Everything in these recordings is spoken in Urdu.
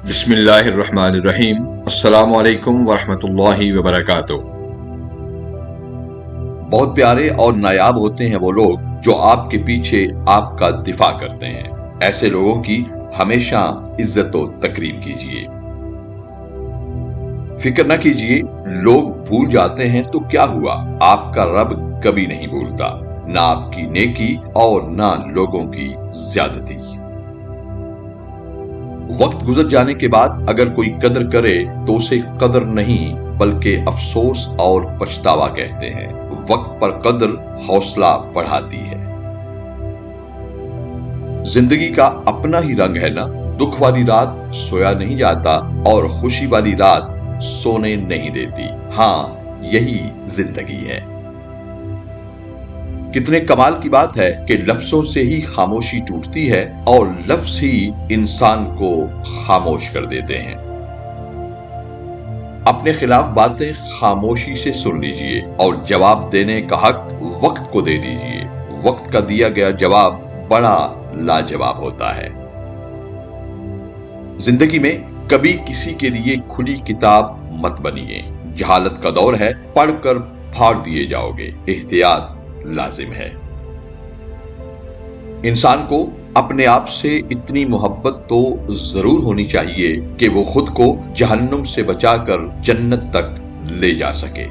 بسم اللہ الرحمن الرحیم۔ السلام علیکم ورحمۃ اللہ وبرکاتہ۔ بہت پیارے اور نایاب ہوتے ہیں وہ لوگ جو آپ کے پیچھے آپ کا دفاع کرتے ہیں۔ ایسے لوگوں کی ہمیشہ عزت و تکریم کیجیے۔ فکر نہ کیجیے، لوگ بھول جاتے ہیں تو کیا ہوا، آپ کا رب کبھی نہیں بھولتا، نہ آپ کی نیکی اور نہ لوگوں کی زیادتی۔ وقت گزر جانے کے بعد اگر کوئی قدر کرے تو اسے قدر نہیں بلکہ افسوس اور پچھتاوا کہتے ہیں۔ وقت پر قدر حوصلہ بڑھاتی ہے۔ زندگی کا اپنا ہی رنگ ہے نا، دکھ والی رات سویا نہیں جاتا اور خوشی والی رات سونے نہیں دیتی۔ ہاں، یہی زندگی ہے۔ کتنے کمال کی بات ہے کہ لفظوں سے ہی خاموشی ٹوٹتی ہے اور لفظ ہی انسان کو خاموش کر دیتے ہیں۔ اپنے خلاف باتیں خاموشی سے سن لیجئے اور جواب دینے کا حق وقت کو دے دیجئے۔ وقت کا دیا گیا جواب بڑا لاجواب ہوتا ہے۔ زندگی میں کبھی کسی کے لیے کھلی کتاب مت بنیے۔ جہالت کا دور ہے، پڑھ کر پھاڑ دیے جاؤ گے۔ احتیاط لازم ہے۔ انسان کو اپنے آپ سے اتنی محبت تو ضرور ہونی چاہیے کہ وہ خود کو جہنم سے بچا کر جنت تک لے جا سکے۔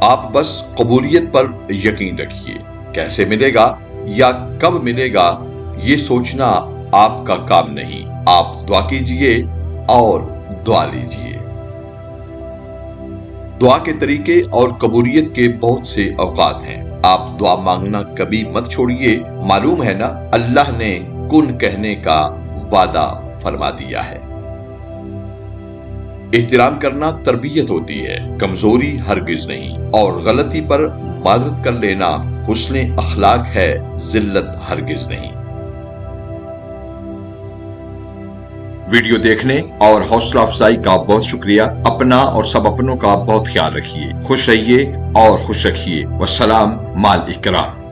آپ بس قبولیت پر یقین رکھیے۔ کیسے ملے گا یا کب ملے گا یہ سوچنا آپ کا کام نہیں۔ آپ دعا کیجئے اور دعا لیجئے۔ دعا کے طریقے اور قبولیت کے بہت سے اوقات ہیں۔ آپ دعا مانگنا کبھی مت چھوڑیے۔ معلوم ہے نا، اللہ نے کن کہنے کا وعدہ فرما دیا ہے۔ احترام کرنا تربیت ہوتی ہے، کمزوری ہرگز نہیں، اور غلطی پر معذرت کر لینا حسن اخلاق ہے، ذلت ہرگز نہیں۔ ویڈیو دیکھنے اور حوصلہ افزائی کا بہت شکریہ۔ اپنا اور سب اپنوں کا بہت خیال رکھیے۔ خوش رہیے اور خوش رکھیے۔ والسلام مع الاکرام۔